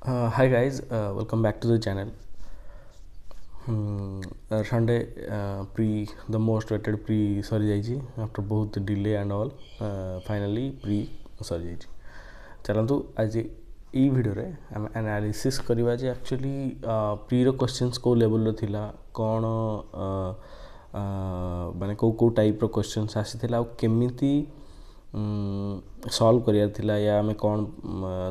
Hi guys, welcome back to the channel. Sunday pre the most waited pre सरी जाइए after बहुत delay and all finally pre सरी जाइए. चलतु आज ई वीडियो रे हम एनालिसिस करवा जे एक्चुअली प्री रो क्वेश्चंस को लेवल रो थिला कोन माने को टाइप रो क्वेश्चंस आसीथिला और केमिति सॉल्व करिया थिला या हमें कोन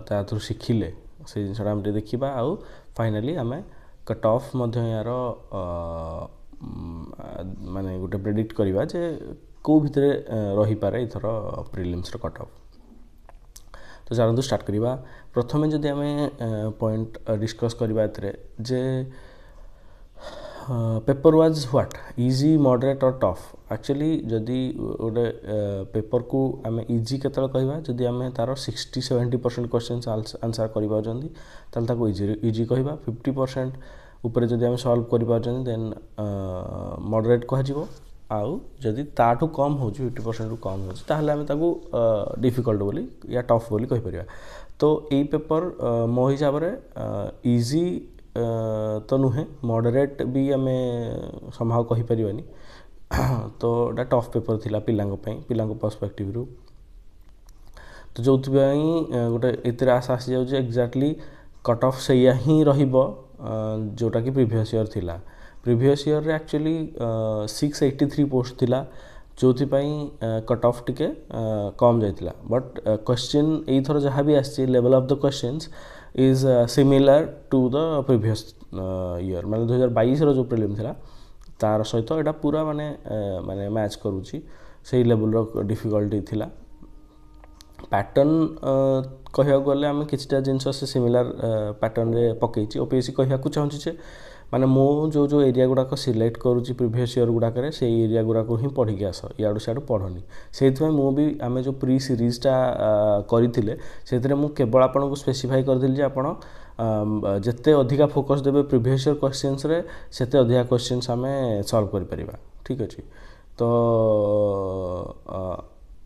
ता थ्रू सिखिले से जिनसा हम देखिबा आउ फाइनली हमें कट ऑफ मध्य यार माने गोटे प्रेडिक्ट करवा जे को भितरे रही पारे इथर प्रिलिम्स रो कट ऑफ. तो चलते स्टार्ट करवा. प्रथम जदि आम पॉइंट डिस्कस करवा जे paper was what easy moderate और टफ. एक्चुअली जदि गोटे पेपर को आम इजी केतल कहवा जदि आम तार 60-70% क्वेश्चन आंसर कर इजी कहवा. 50% ऊपर जदि आम सॉल्व कर देन मॉडरेट कह आउ जदि ताठू कम हो 50% रु कम हो ताहले आम ताकू डिफिकल्ट बोली या टफ बोली कहि परिया. तो यही पेपर मो हिसाब रे इजी तो नुहे मॉडरेट भी आम संभाव कहि परिबानी. तो एटा टफ पेपर थिला पिलांग पर्सपेक्टिव रु. तो जो गोटे एतिर आशा आसी जाउजे एक्जाक्टली कट ऑफ से ही रहिबो जोटा कि प्रीवियस ईयर थिला. प्रीवियस ईयर रे एक्चुअली 683 पोस्ट थिला जो कट ऑफ टिके कम जाइतिला. बट क्वेश्चन एई थरो जहाँ भी आसी level of the questions is similar to the previous year माने 2022 रो जो प्रीलिम थिला तार सहित एटा पूरा माने माने मैच करूची सेही लेवल रो डिफिकल्टी थिला. पैटर्न कहया गले आम किछटा जिनस से सिमिलर पैटर्न रे पकेची ओपीएससी कहया को चाहूची जे माने मो जो एरिया गुड़ाक सिलेक्ट करूची प्रीवियस ईयर गुड़ाक से एरिया गुड़ाक ही पढ़ी के आस इाड़ू सियाड़ू पढ़नी. से मु भी आम जो प्री सीरीजटा करते से मु केवल आपन को स्पेसिफाई करदिल जे आपन जिते अधिका फोकस देवे प्रीवियस ईयर क्वेश्चंस रे सेते अधिका क्वेश्चंस आम सॉल्व कर परिबा. ठीक अच्छे. तो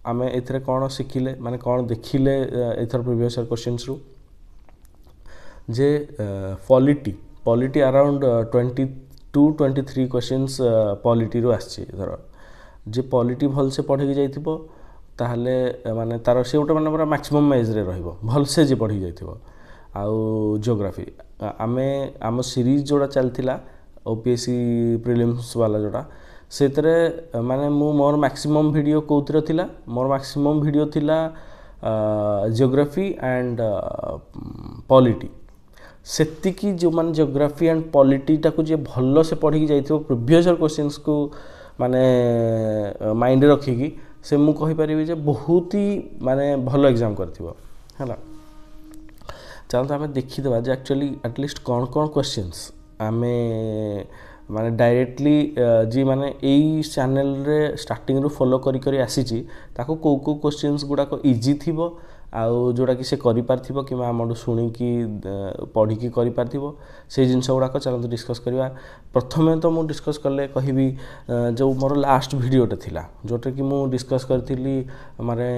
आम एथरे कौन शिखिले माने कौन देखिले एथर प्रीवियस ईयर क्वेश्चंस रु जे पॉलिटी अराउंड 22-23 क्वेश्चंस पॉलिटी रो आछि. धर जे पॉलिटी भल से पढ़ी जाइथिबो ताहले माने तार से गोटे माने मैक्सिमम एज रे रहिबो भल से जे पढ़ी जाइथिबो. आउ जियोग्राफी आम सीरीज जोड़ा चलथिला ओपीएससी प्रीलिम्स वाला जोड़ा से माने मु मोर मैक्सिमम वीडियो कोउतिर थिला मोर मैक्सिमम वीडियो थिला जियोग्राफी एंड पॉलिटी. सेतिकी जो माने जियोग्राफी एंड पॉलिटी टाको जे भल्लो से पढ़ी जाइथिबो प्रीवियस क्वेश्चंस को माने माइंड रे रखिकी से मु कहि परिबे जे बहुत ही माने भल्लो एग्जाम करथिबो हला. चलते आम देखीदे जे एक्चुअली एटलिस्ट कौन कौन क्वेश्चंस आमे माने डायरेक्टली जी माने एई चैनल रे स्टार्टिंग रु फॉलो करी आसीची ताको को क्वेश्चंस गुड़ाक इजी थिबो आउ जोड़ा कि से करि पारथिबो कि आमडू सुनी कि पढ़ी कि करि पारथिबो से जिंस गुड़ाक चलते डिस्कस करवा. प्रथमे तो मु डिस्कस करले कहिबी जो मोर लास्ट वीडियोटे थिला जोटे कि मु डिस्कस करथिली माने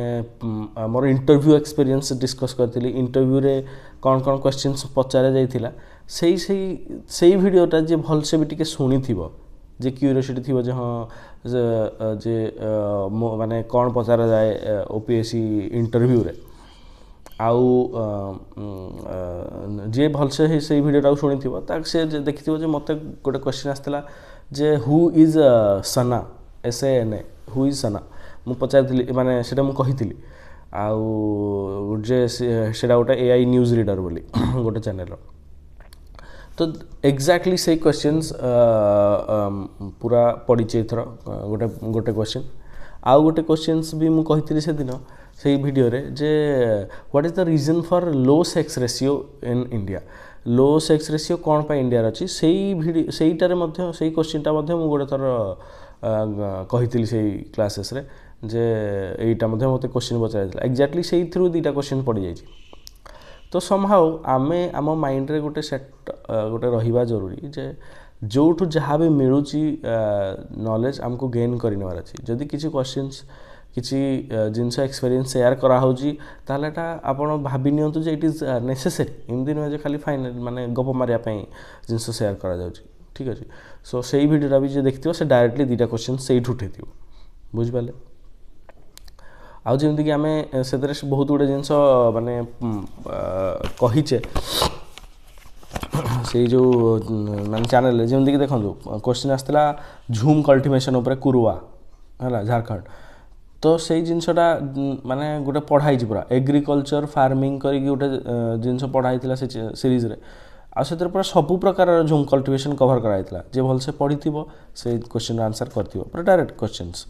मोर इंटरव्यू एक्सपीरियंस डिस्कस करथिली. इंटरव्यू रे कौन कौन क्वेश्चंस पचारे जाइथिला सेही वीडियोटा जे भल से भी टिके सुनी थिबो जे क्यूरियोसिटी थिबो जे हाँ जे माने कौन पचारा जाए ओपीएससी इंटरव्यू रे आउ जे भल से वीडियोटा शुणी थी से देखी जे मत गोटे क्वेश्चन आसला जे who is Sana SANA who is Sana मु पचारि माने सेटा मु कहितली आउ जे सेटा गोटे AI न्यूज रीडर बोली गोटे चैनल. तो एक्जाक्टली से क्वेश्चंस पूरा पड़ी एथर गोटे क्वेश्चन आउ गोटे क्वेश्चंस भी मु कहितली से दिन से वीडियो रे जे what is the reason for low sex ratio in India. Low sex ratio कौन पाई इंडिया अच्छी सेईटारे मध्य सेई क्वेश्चनटा मध्य मु गोटे थर कहितली सेई क्लासेस रे जे एईटा मध्य मते क्वेश्चन पचाइला एक्जाक्टली सेई थ्रू दीटा क्वेश्चन पड़ी जाइछि. तो समहाउ आमे आम माइंड रे गोटे सेट गोटे रहिबा जरूरी जे जोठू जहाँ भी मिलूची नॉलेज आमको गेन करनेवार अच्छी. जदि किसी क्वेश्चंस किसी जिनस एक्सपीरियंस शेयर कराऊँगी ताहले एटा आपण भाबी नियंतु जे इट इज नेसेसरी एमती नुहे जे खाली फाइन माने गप मारिया जिनस शेयर करा जाउची ठीक अच्छे सो से भिडियोटा भी जे देखिथिबो से डायरेक्टली दुटा क्वेश्चन सेठ उठेथिबो बुझि पाले आउ जेमती कि आमे सेतरे बहुत गुडे जिनस माने कहिचे से जो माने चैनल जेमती कि देखंतु क्वेश्चन आस्तला झूम कल्टिवेशन ऊपर कुरुवा है झारखंड तो से जिनसटा माने गोटे पढ़ाई पूरा एग्रीकल्चर फार्मिंग करी गोटे जिनस पढ़ाई से सीरीज रे आ से पूरा सबू प्रकार झूम कल्टिवेशन कवर कराइला जे भलसे पढ़ी से क्वेश्चन आंसर करथिबो पूरा डायरेक्ट क्वेश्चंस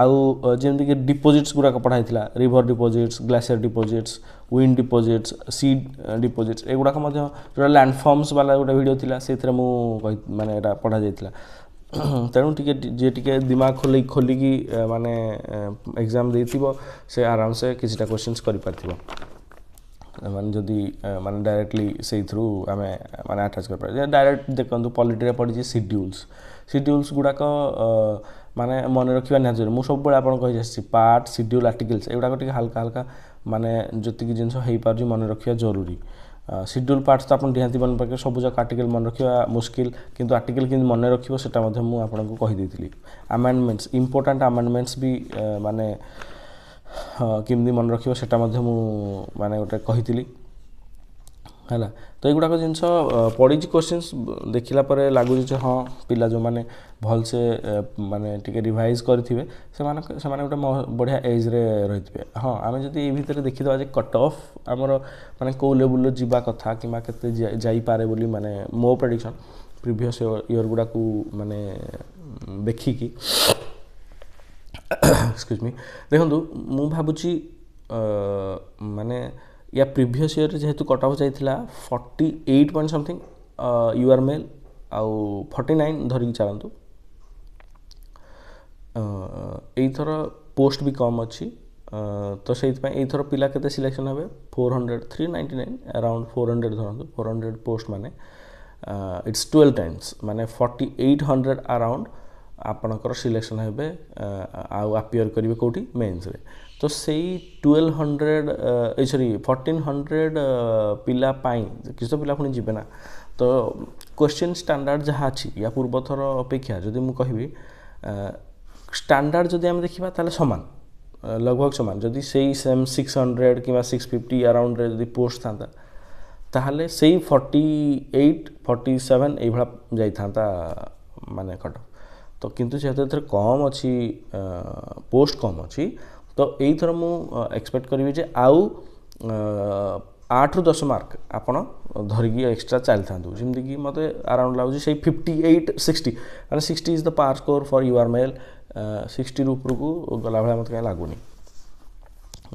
आउ जेमती कि डिपोजिट्स गुड़ा पढ़ाई river deposits glacier deposits wind deposits seed deposits एगुड़ा जो लैंडफॉर्म्स वाला गोटे वीडियो थिला से माने एटा पढ़ा जाइतिला तेणु टे दिमाग खोलिकी माने एग्जाम देथिबो से आराम से किछटा क्वेश्चंस करि पारथिबो माने जदि माने डायरेक्टली से थ्रू आमे माने अटैच कर पारे डायरेक्ट देखंतु पॉलिटी रे पड़ी शेड्यूल्स गुड़ा माने मन रखा निहाती जरूरी मुझे सब आपन कही पार्ट शेड्यूल आर्टिकल्स एगुड़ा टे हल्का हल्का माने जतिक जिन हो पार मन रखा जरूरी शेड्यूल पार्ट्स तो आप निहाती मन पाखे सब जाक आर्टिकल मन रखा मुस्किल किंतु आर्टिकल कि मन रखिबो सेटा मध्ये मु आपन को कहि देथिली अमेंडमेंट्स इंपोर्टेंट अमेंडमेंट्स भी माने किमदी मन रखिबो सेटा मध्ये मु माने गोटे कहिथिली है तो युवाक जिनस पड़ी क्वेश्चंस देखला पर लगुच हाँ पिला जो माने भल से माने टिके रिवाइज करेंगे से गोटे बढ़िया एज रे रही हाँ आम जब ये भितर देखीदा जे कट ऑफ आमर माने कौ लेवल जीवा कथा कि जाई पारे बोली माने मो प्रेडिक्शन प्रीवियस ईयर गुड़ा को माने देखिकी एक्सक्यूज मी देखो मु भाबुची माने या प्रीवियस ईयर जेहेतु कट ऑफ जाइथिला 48 पॉइंट समथिंग यूआर मेल आउ 49 धरिक चलतु एथर पोस्ट भी कम अच्छी तो से एथर पिला केते सिलेक्शन हे 400 399 अराउंड 400 धरतु 400 पोस्ट माने इट्स 12 टाइम्स माने 4800 अराउंड आपणकर सिलेक्शन हे आउ अपियर करेंगे कौटी मेन्स रे तो से 1200 सॉरी 1400 पिला किसी तो पिला पुणी जीवे ना तो क्वेश्चन स्टैंडर्ड जहाँ अच्छी या पूर्व थर अपेक्षा जदि मु कहि स्टैंडर्ड जदि आम देखा ताले समान लगभग समान जदि से सेम 600 कि 650 अराउंड रे पोस्ट था ताहले से 48 47 ये भाई जाता माने कट तो किंतु जेहेतु कम अच्छी पोस्ट कम अच्छी तो यही थर मु एक्सपेक्ट करी जे आउ 8 ରୁ 10 मार्क आपड़ धरिकी एक्सट्रा चली था जमीक मत अराउंड लगुच से 58 60 मैंने 60 is the par score for UR male 60 ऊपर को गला भाया मत कहीं लगुनि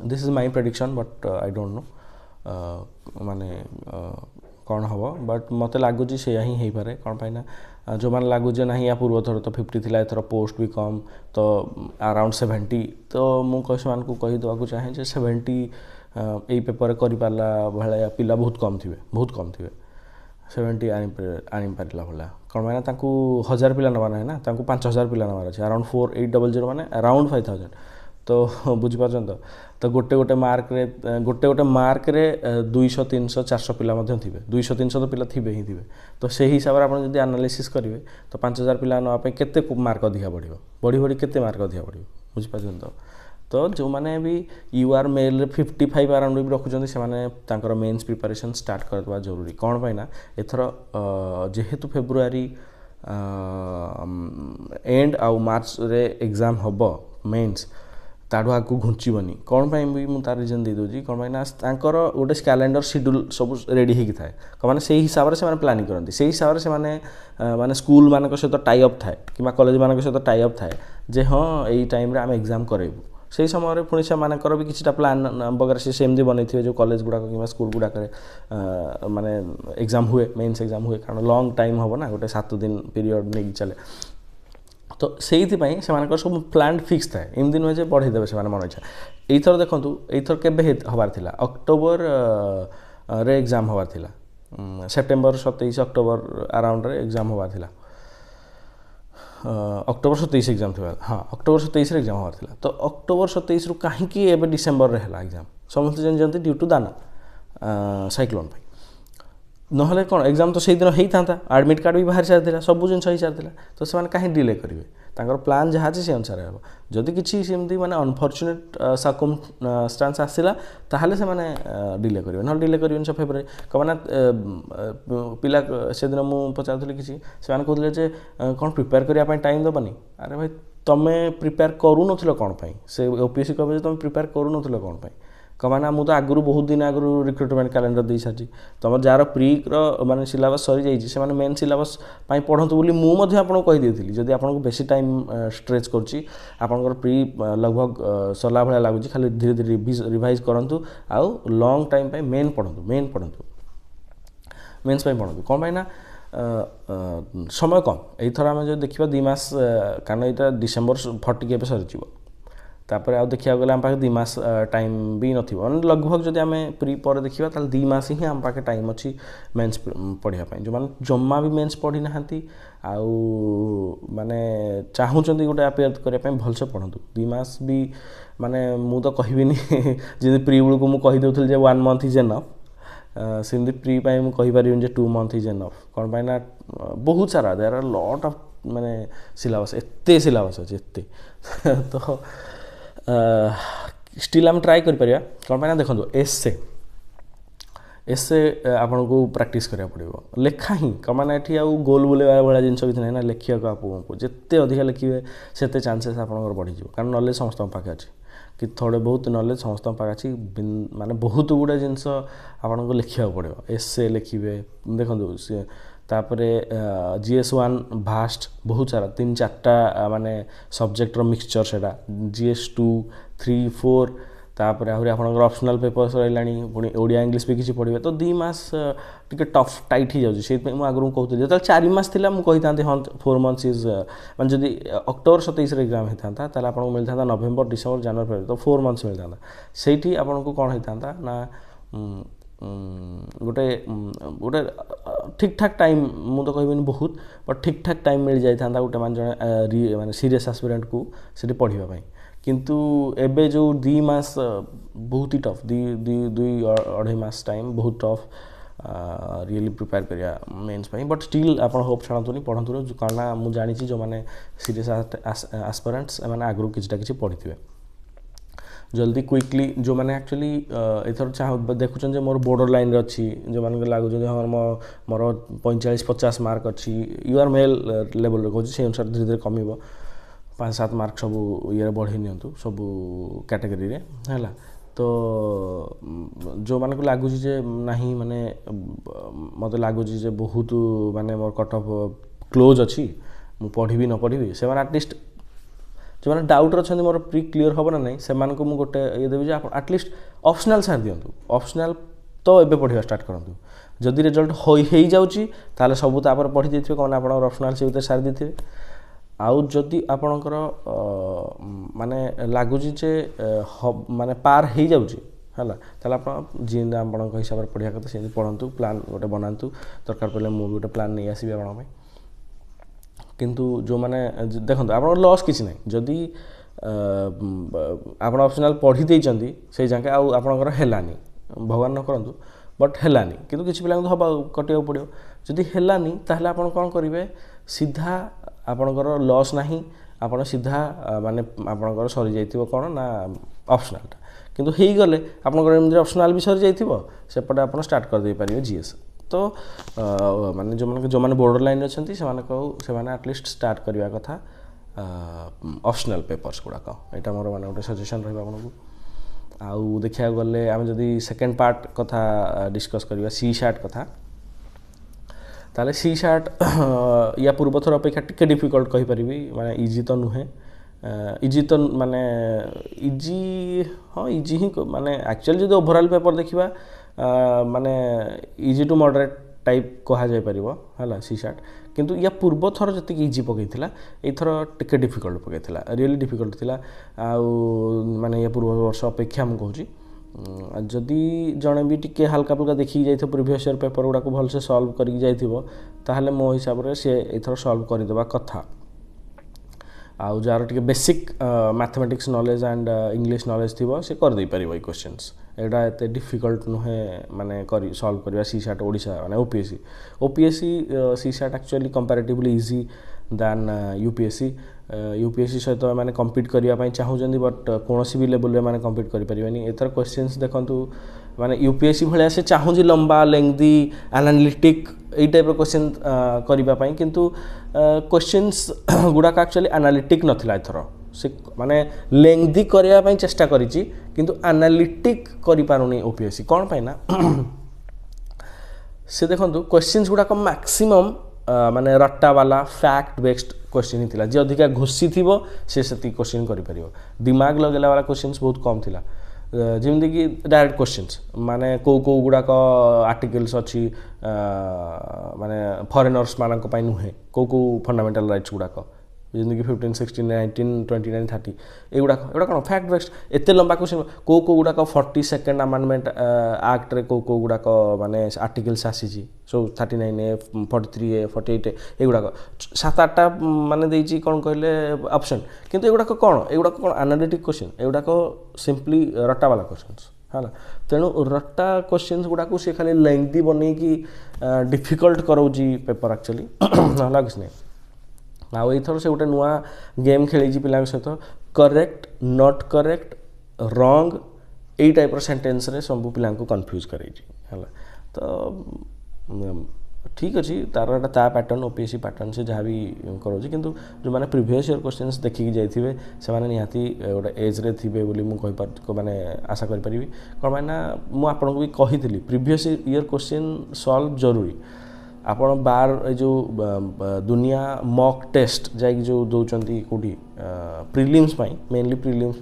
this is my prediction but I don't know माने कौन हम बट मत लगुच से ही पारे कौन पाइना जो मैंने लगुच ना या पूर्व थर तो 50 थी एथर पोस्ट भी कम तो अराउंड 70 तो मुझे कहीदेवा चाहे 70 यही पेपर कर पारा भाया पिला बहुत कम थे 70 आनी पारा भाया कौन मैंने 1000 पिला नबार ना ना 5000 पिला नबार अच्छे अराउंड 4800 माने अराउंड 5000 तो बुझीपार तो गोटे मार्क रे 200 300 400 पिला थे 200 300 तो पिला थे ही थे तो से हिसाब से आप एनालिसिस करेंगे तो 5000 पिला नापी केते मार्क अधिका बढ़ी बढ़ी केते मार्क अधिका बढ़ बुझीपार तो जो मैंने भी यूआर मेल 55 अराउंड भी रखुच्च से मेन्स प्रिपरेशन स्टार्ट करवा जरूरी कौन पाई ना एथर जेहेतु फेब्रुआरी एंड आउ मार्च रे एग्जाम हम मेन्स ताड़ू आगे घुंचबनी कौन भी मुझे तार रिजन दे दूसरी कौन पाई ना गोटे कैलेंडर शेड्यूल सब रेडी होगी थाए मैंने से हिसाब से प्लानिंग करती से हिसाब से माने स्कूल मान सहित टाई अप थाए कि कॉलेज मान सहित टाई अप थाए जे हाँ यही टाइम आम एग्जाम करेबू से समय पुणी से मानकर भी किसी प्लान वगैरह से सेमती बनई जो कॉलेज गुड़ाक कि स्कूल गुड़ाक माने एग्जाम हुए मेन्स एग्जाम हुए कारण लॉन्ग टाइम हम ना गोटे 7 दिन पीरियड नहीं चले तो से सब प्लान फिक्स थाए एमती नुहे बढ़ईदे से मन इच्छा यथर देखूँ यथर के हबार थिला अक्टोबर रे एग्जाम हबार थिला सेप्टेम्बर 27 अक्टोबर अराउंड रे एग्जाम हबार थिला अक्टोबर 27 एग्जाम थी हाँ अक्टोबर 27 एग्जाम हमार थिला तो अक्टोबर 27 रु कहीं एवं डिसेम्बर रे है एग्जाम समस्त जानते ड्यू टू दाना साइक्लोन नहले कौन एग्जाम तो से दिन होता आडमिट कार्ड भी बाहर सारी सब जिन हो सारी तो से कहीं डिले करेंगे तांकर प्लान जहाँ से अनुसार हे जदि किसी सेमती माने अनफर्चुनेट सर्कमस्टांस आसला ताहले से माने डिले करेंगे ना डिले करेंगे से फेब्रुआरी कमाना पिला से दिन मुझे पचारूली किसी से कहते जे कौन प्रिपेयर करने टाइम दबानी अरे भाई तुम्हें प्रिपेयर करूँ न कौन से ओपीएससी कहे तुम प्रिपेयर करूँ न कौन कमाना मुझे आगु बहुत दिन आगु रिक्रुटमेंट कैलेंडर दे सारी तुम जार प्री माने सिलेबस सरी जाइए से मेन सिलेबस पढ़ंतु बोली मुझे आपको कहीदी जदि आपको बेसी टाइम स्ट्रेच कर प्री लगभग सरला भाया लगुच खाली धीरे धीरे रिवाइज करूँ आउ लंग टाइम मेन पढ़ंतु मेन्स पढ़ंतु कौन ना समय कम यथर आम जो देखा 2 मास कारण यहाँ डिसेम्बर 40 के सरीज तापर आउ देखा गले आम पाखे 2 मास टाइम भी नथिबो लगभग जदि आम प्री पर देखा ताल 2 मास ही आम पाखे टाइम अच्छी मेन्स पढ़ाई जो मैंने जमा भी मेन्स पढ़ी ना आउ माने चाहूँगी गोटे अपेयर करने भलसे पढ़ंतु 2 मास भी माने मु तो कहबिनी जी प्री बेलू को मुझे कहीदे 1 मंथ इज एनफ सेमती प्री मुझे कहीपर 2 मंथ इज एनफ कौन पाई ना बहुत सारा देयर आर लॉट ऑफ माने सिलेबस एते सिलेबस अच्छे एते तो स्टिल आम ट्राए कर कौन पाई ना देखो एसे आपन को प्रैक्टिस करा पड़ो लेखा ही कमाना ये आउ गोल बुलेवा भाया जिन किसी ना लिखा आपको जिते अधिक लिखे से चांसेस आप बढ़ीज कारण नॉलेज समस्त पाखे अच्छे कि थोड़े बहुत नॉलेज समस्त पाखे अच्छी माने बहुत गुड़ा जिनस आपको लिखा पड़ो एसे लिखे देखो तापरे GS1 भास्ट बहुत सारा 3-4टा माने सब्जेक्टर मिक्सचर से GS2 3 4 तापर आहरी आपनकर ऑप्शनल पेपर्स रहिलानी पुणी ओडिया इंग्लिश भी किसी पढ़िबे तो 2 मास टिके टफ टाइट ही जाउछि से मु आगरु कहते जेतल 4 मास थिला मु कहितांते हां 4 मंथ्स इज माने जदी अक्टोबर 27 रे एग्जाम हेतांता ताले आपन मिल थांता नवंबर डिसेंबर जनवरी फरवरी तो 4 मंथ्स मिल थांता सेठी आपन को कोन हेतांता ना गोटे गोटे ठीक ठाक टाइम मु तो कहबिनी बहुत बट ठीक ठाक टाइम मिल जाई थांता गोटे मान जने माने सीरियस एस्पिरेंट को सेठी पढ़िबा पई किंतु एबे जो 2 मास बहुत ही टफ 2-2.5 मास टाइम बहुत टफ रियली प्रिपेयर करिया मेन्स पई बट स्टिल आप होप छाड़तुनी पढ़तु कारण मुझे जानी जो मैंने सीरियस एस्पिरेंट्स मैंने आगु किछटा किछि पढ़िथिबे जल्दी क्विकली जो मैंने एक्चुअली एथर चाह देखुन जे मोर बॉर्डर लाइन रे अच्छी जो माने लागु जे हमर मोर 45-50 मार्क अच्छी यूआर मेल लेवल रे कहूँ से अनुसार धीरे धीरे कमिबो 5-7 मार्क सब ये बढ़ी नियंतु सब कैटेगरी रे हैला तो जो माने को लागु जे नाही माने मते लागु जे बहुत माने मोर कट ऑफ क्लोज अच्छी मु पढ़ी न पढ़ी से माने एटलीस्ट जो मैंने डाउट अच्छा मोर प्री क्लीयर हम ना नहीं से मुझे गोटे ये देवी एटलीस्ट ऑप्शनल सार दिंतु ऑप्शनल तो एबे पढ़ा स्टार्ट करूँ जदि रिजल्ट हो जाऊँगी ताले सब तापर पढ़ी देते कौन आप ऑप्शनल से भीतर सारी देते आउ जदि आपणकर माने लगुच जे माने पार हो जाऊँगी है ताले आप जी आप हिसाब से पढ़ा कथा से पढ़तु प्लान गोटे बनातु दरकार पड़े मुझे गोटे प्लान नहीं आसबि आप किंतु जो मैंने देखो आप लॉस किसी ना जदि आप ऑप्शनल पढ़ी देइचंती से जाके आपणकर हेलानी भगवान न करंतु बट हेलानी किंतु किसी पिला हवा कटिया पड़ो जदि हेलानी ताहले आपन कोन करिवे सीधा आपणकर लॉस नहीं आपन सीधा माने आपणकर सरी जाइतिबो कोन ना ऑप्शनल किंतु हेई गले आपणकर एमदी ऑप्शनल भी सरी जाइतिबो सेपटे आपन स्टार्ट कर दे परियो जीएस तो माने जो मैंने बॉर्डर लाइन अच्छा से एटलिस्ट स्टार्ट करवा कथा ऑप्शनल पेपर्स गुड़ाक यहाँ मोर मैंने गोटे सजेसन रहा आउ देखा गले आम जदि सेकेंड पार्ट कथा डिस्कस करवा सी शार्ट कथा ताले सी शार्ट या पूर्व थर अपेक्षा टिके डिफिकल्ट कहीपरि माने इजी तो नुहे इजी तो माने इजी हाँ इजी ही माने एक्चुअली जो ओवरऑल पेपर देखा माने इजी टू मॉडरेट टाइप कहा जाय परिबो हला सी शार्ट किंतु या पूर्व थर जति इजी पकईथिला एथर टिके डिफिकल्ट पकईथिला रियली डिफिकल्ट थिला आ माने या पूर्व वर्ष अपेक्षा हम कहूची जदि जणे भी टिके हल्का फुल्का देखि जाइथो प्रीवियस ईयर पेपर गुडा को भल से सॉल्व करि जाइथिबो ताहले मो हिसाब रे से एथर सॉल्व करि देबा कथा आउ जार टिके basic mathematics knowledge and English knowledge थी से कर दे पारिबो क्वेश्चंस एटा एते डिफिकल्ट नुहे माने करी सॉल्व करबा सीसैट ओडिशा माने OPSC CSAT actually comparatively easy than UPSC UPSC सहित मैंने कम्पीट करने चाहूँगी बट कौन भी लेवल में मैंने कम्पीट करें एथर क्वेश्चंस देखूँ माने यूपीएससी भाया से चाहूँगी लंबा लेंथी एनालिटिक यही टाइप क्वेश्चन करने किंतु क्वेश्चंस गुड़ाक एक्चुअली एनालिटिक नथिला एथर से माने लेंथी करने चेष्टा करिछि किंतु एनालिटिक करि पारुनी ओपीएससी कौन पाई ना से देखो क्वेश्चंस गुड़ाक मैक्सिमम माने रट्टा वाला फैक्ट बेस्ड क्वेश्चन ही थिला जे अधिका घोषी थिबो से सेति क्वेश्चन करि परिबो दिमाग लगेला वाला क्वेश्चंस बहुत कम थिला जेमति कि डायरेक्ट क्वेश्चंस माने को गुड़ाक आर्टिकल्स अच्छी माने फॉरेनर्स मानक पई नुहे को फंडामेंटल राइट्स गुड़ाक जमी 15, 16, 19, 29, 30 एगुड़ा कौन फैक्ट बेस्ड एत लंबा क्वेश्चन को गुड़ाक 42nd अमेंडमेंट एक्ट रे को गुड़ाक माने आर्टिकल्स आसी सो 39A 43A 48A एगुड़ाक 7-8टा माने देइछि कौन कहले ऑप्शन किंतु एगुड़ाक कौन एनालिटिक क्वेश्चन एगुड़ाक सिंपली रट्टा वाला क्वेश्चंस है तेणु रट्टा क्वेश्चंस गुड़ाक से खाली लेंथी बन कि डिफिकल्ट कराउछि पेपर एक्चुअली ना किछ नहीं आउ एथर से गोटे नुआ गेम खेली पिला सहित करेक्ट नॉट करेक्ट रॉन्ग यही टाइप सेंटेंस रे सब पिला कन्फ्यूज करे तो ठीक अच्छी तार ता पैटर्न ओपीएससी पैटर्न से जहाँ भी करोछि किंतु जो माने प्रीवियस ईयर क्वेश्चंस देखिकी जाइथिबे से माने निहाती गोटे एज रे थिबे बोली मु कहि माने आशा करि परिबी कोन माने मु आपन को भी कहितली प्रीवियस ईयर क्वेश्चन सॉल्व जरूरी आपण बार जो दुनिया मॉक टेस्ट जाकि जो दौरान कौटी प्रिलिम्स मेनली प्रिलिम्स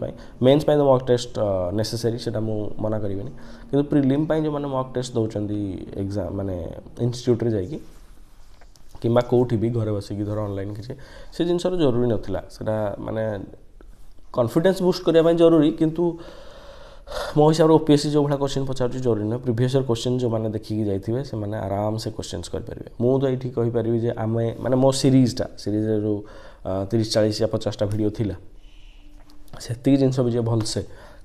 मेन्स तो मॉक टेस्ट नेसेसरी से मना करें कि प्रिलिम जो मैंने मॉक टेस्ट दौरान एग्जाम माने इंस्टीट्यूट रे जाकि किंबा कौटी भी घरे बसिकी धर ऑनलाइन किसी से जिनस जरूरी नथिला सेटा माने कॉन्फिडेंस बूस्ट करने जरूरी किंतु मो हिसाब से ओपीएससी जो भाया क्वेश्चन पचार जरूरी ना प्रीवियस ईयर क्वेश्चन जो मैंने देखिकी जाइए से मैंने आराम से क्वेश्चंस करेंगे मुझे ये कहीपरि जे आम माने मो सीरीज जो 30-40 या 50टा वीडियो थिला से जिनस भी भलसे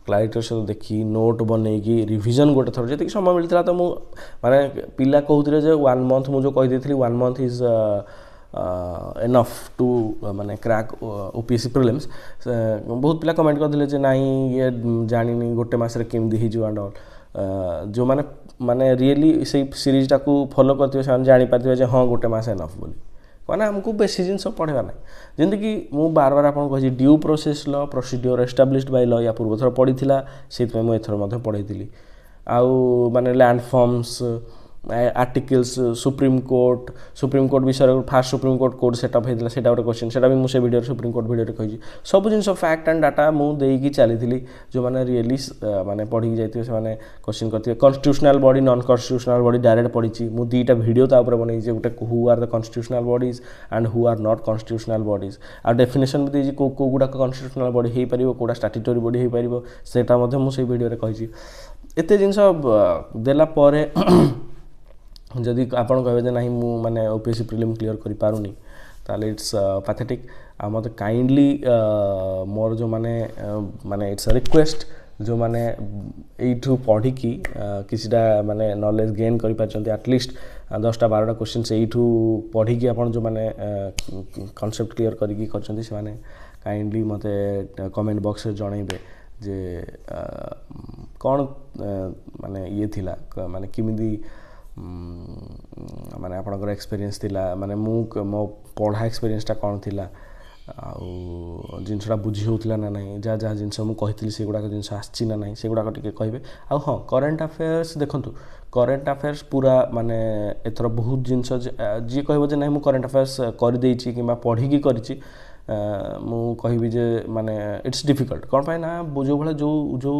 क्लारिटी सहित देखी नोट बनईकी रिविजन गोटे थर जी समय मिलता तो मुझे माने पिला कहते जे 1 मंथ मुझे कहीदी 1 मंथ इज एनफ टू माने क्रैक ओपीएससी प्रीलिम्स बहुत पिला कमेंट करते जे नहीं ये जानी गोटे मसरे केमती हो एंड ऑल जो माने माने रियली से सीरीज टाक फॉलो करते से जानी पारे हाँ गोटे मस एनफ बोली मैंने आमको बेसी जिन पढ़ा ना जमीक मुझे बार बार आपको कही ड्यू प्रोसेस ल प्रोसीड्योर एस्टाब्लिश्ड बाय ल या पूर्व थर पढ़ी से एथर पढ़ी आउ माने landforms articles Supreme Court विषय fast Supreme Court code setup होता है गोटे क्वेश्चन से भी मुझे वीडियो सुप्रीम कोर्ट वीडियो कही सब जिन फैक्ट एंड डाटा मुझे चली जो मैंने रियली माने पढ़ी जाइए से क्वेश्चन करते constitutional body non constitutional body direct पढ़ी मुझे 2टा वीडियो बन गोटे who are the constitutional bodies and who are not constitutional bodies आ डेफिनेशन भी देती को गुड़ाक कन्स्टिट्यूशनल बॉडी हो पार कौटा स्टैट्यूटरी बॉडी हो पार से मुझे वीडियो कही एत जिन देला जदि आपन कहबे ना मु माने ओपीएससी प्रीलिम क्लियर करि पारुनी ताले इट्स पैथेटिक आ मत काइंडली मोर जो माने माने इट्स अ रिक्वेस्ट जो माने एठू पढ़ी की किसीटा माने नॉलेज गेन करि पाचंती एटलीस्ट 10-12टा क्वेश्चन से एठू पढ़ी की आपन जो माने कांसेप्ट क्लियर करि की करचंती से माने काइंडली मते कमेंट बॉक्स रे जणाइबे जे कोन माने ये थिला माने किमिदी माने आपनकर एक्सपीरियंस थिला माने मो पढ़ा एक्सपीरियंसटा कौन थिला आउ जिनसटा बुझी होउथिला ना नहीं जा जा जिनस मु कहितली से गुडा जिनस आछि ना नहीं से गुडा टिके कहबे आ हां करंट अफेयर्स देखंतु करंट अफेयर्स पूरा माने एथर बहुत जिनस जी कहबो जे नहीं मु करंट अफेयर्स कर देछि किबा पढ़ी की करछि मु कहबी जे माने इट्स डिफिकल्ट कौन पाए ना जो भला जो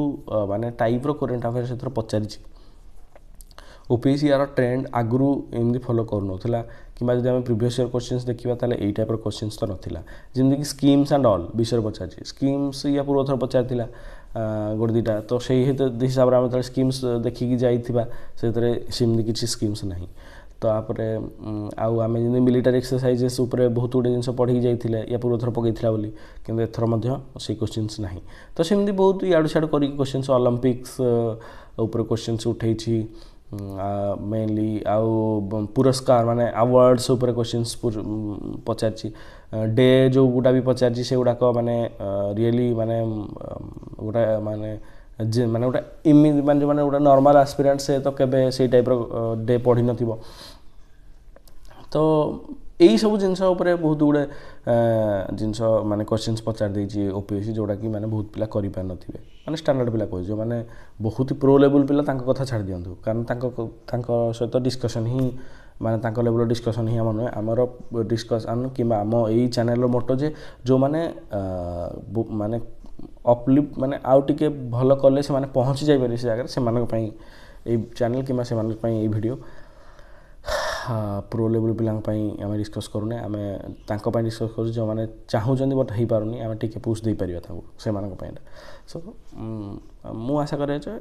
माने टाइप रो करंट अफेयर्स एथर पचारिछि ओपीएससी यार ट्रेंड आगु एमती फॉलो करूना कि जब प्रीवियस ईयर क्वेश्चंस देखा ताले यही टाइप क्वेश्चंस तो नाला जमीक स्कीम्स एंड ऑल विषय पचार स्कीम्स या पूर्व थर पचार गोटे 2टा तो से हिसाब से आम स्कीम्स देखिकी जाइए से किसी स्कीम्स ना तापर आउ आम जमी मिलिटारी एक्सरसाइजेस उपर बहुत गुड़े जिन पढ़ी जाइए या पूर्व थर पकईला बोली कि एथर से क्वेश्चंस ना तो सेमती बहुत इाड़ू सियाड़ू कर क्वेश्चंस ओलंपिक्स उपर क्वेश्चंस उठे मेनली आउ पुरस्कार माने अवार्ड्स उपर क्वेश्चंस पचार डे जो गुटा भी पचार से गुड़ाक माने रियली माने गोटा माने जे माने गोटा इमी माने जो माने गोटा नॉर्मल एस्पिरेंट से तो केबे से टाइप रो डे पढ़ी नथिबो तो यही सब जिनस उपर बहुत गुड़े जिनस माने क्वेश्चंस पचार देछि ओपीएससी जोड़ा कि माने बहुत पिला करि पार नथिबे माने स्टैंडर्ड पिला कहि जो माने बहुत ही प्रो लेवल पिला तांको कथा छाड़ दियंतु कारण तांको सहित डिस्कशन ही माने तांको लेवल डिस्कशन ही हम नुहे आमर डिस्कशन कि आम यही चैनल मोटो जे जो माने माने अपलिफ्ट माने आउ टिके भल कले से माने पहुँची जाई पारे से जगह से मानक पई ए चैनल कि से मानक पई ए वीडियो प्रो लेवल पिलांग पई आम डिस्कस करूने आम तांको पई डिस्कस करू जो माने चाहूचंदी बट हेई पारुनी आम टिके पुश दे परिबा तांको से मानक पई सो मु आशा करे जे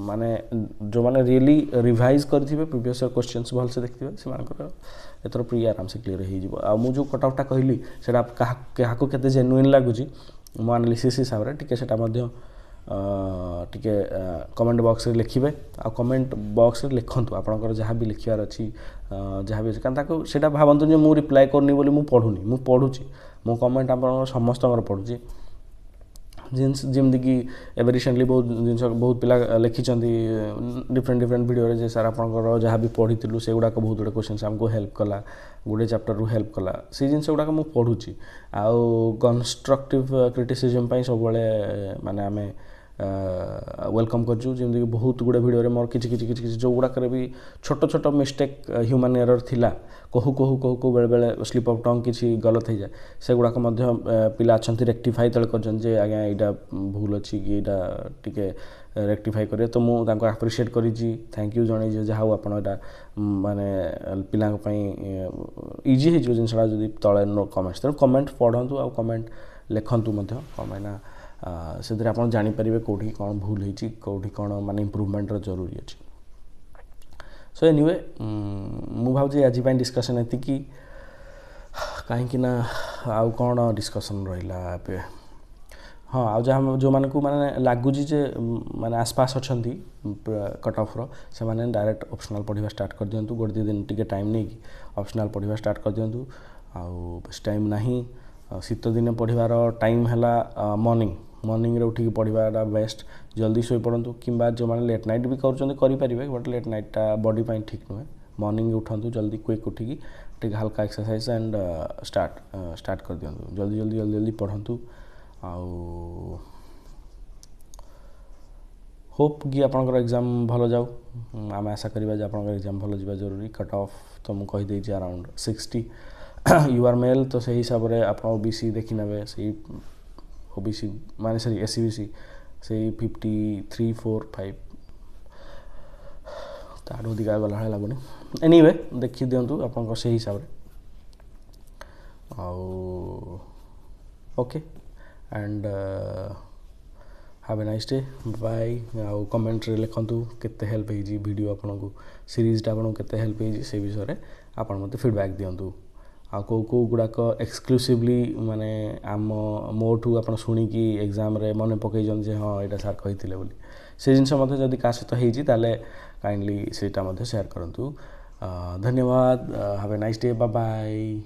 माने जो माने रियली रिवाइज करथिबे प्रीवियस क्वेश्चंस भल से देखथिबे से मानकर एतर प्री आराम से क्लियर हो जिवो आ मु जो कटआउटटा कहली सेटा काहाको केते जेन्युइन लागुची मो एनालिसिस हिसाब से टिके सेटा मध्य टिके कमेंट बॉक्स रे लिखिबे आ कमेंट बॉक्स रे लिखंतु आपनकर जहाँ भी लिखियार अछि जहाँ भी कारण ताको सेटा भाबंतु जे मु रिप्लाई करनी बोली मु पढुनी मु पढुची मो कमेंट आपनकर समस्तकर पढुची जिन्स जेमती कि एवं रिसेंटली बहुत जिनस बहुत पिला लिखिंट डिफरेंट वीडियो रे जे सर आपनकर जहाँ भी पढ़ी से गुड़ाक बहुत गुड़े क्वेश्चन आमको हेल्प कला गुड़े चैप्टर रू हेल्प कला से जिन गुड़ाक मु पढ़ुची आउ कंस्ट्रक्टिव क्रिटिसिजम सब माने आम वेलकम करछु जेमती बहुत गुड़े वीडियो रे मोर किछि जो गुड़ाक भी छोट छोट मिस्टेक ह्यूमन एरर थिला कहू बेले बेले स्लीप ऑफ टंग किसी गलत हो जाए से गुड़ाक पिला अच्छा रेक्टिफाई तले कर आज्ञा यहाँ भूल अच्छी कि यहाँ टिके रेक्टिफाई करे तो मुझे आप्रिशिएट करी थैंक यू जन जहाँ आप माने पिला इजी हो जिनसा जब तले नो कमेंट्स तेणु कमेंट पढ़ु आ कमेंट लिखतु कमेंट से आप जापर कौटी कौन भूल होती कौटी कौन माने इम्प्रूवमेंट जरूरी अच्छी सो एनीवे मु भावुँ आज डिस्कसन एति कहीं आउ कौन डिस्कसन रहा हाँ आ जहाँ जो मानक माने लगुच माने आसपास अच्छा कट ऑफ से माने डायरेक्ट ऑप्शनल पढ़ा स्टार्ट कर दिंतु गोटे दो दिन टिके टाइम नहीं ऑप्शनल पढ़ा स्टार्ट कर दिंतु आउ बेस टाइम नहीं शीत दिन पढ़ार टाइम है मॉर्निंग रे उठिक पढ़ाटा बेस्ट जल्दी शोई पड़ू कि जो मैंने लेट नाइट भी करें बट लेट नाइटा बॉडी पाई ठीक नुहे मॉर्निंग उठू जल्दी क्विक उठिकी टे हल्का एक्सरसाइज एंड स्टार्ट कर दिंतु जल्दी पढ़ु आउ होप कि आपंकर एग्जाम भल जाऊ आम आशा करवा आप एग्जाम भल जा जरूरी कट ऑफ तो मुझे कहीदे अराउंड 60 यू आर मेल तो से हिसाब से आप ओबीसी देखी ने से ओबीसी माने सॉरी एससीबीसी से 53-4-5 तार अधिका गला लगुनि एनीवे देखी दिंतु आप से हिसाब से आउ okay and have a nice day bye आउ कमेंट रे लिखंतु केते हेल्प होई वीडियो आपको सीरीजटा आपको केते हेल्प होई से विषय आप मते फीडबैक दिंतु आ को गुड़ाक एक्सक्लूसिवली माने आम मोठू आप शुणिकी एग्जाम रे मन पकई जे हाँ यहाँ सार कही बोली से जिनस जदि क्या सहित होती काइंडली सेटा शेयर करूँ धन्यवाद have a nice day bye bye.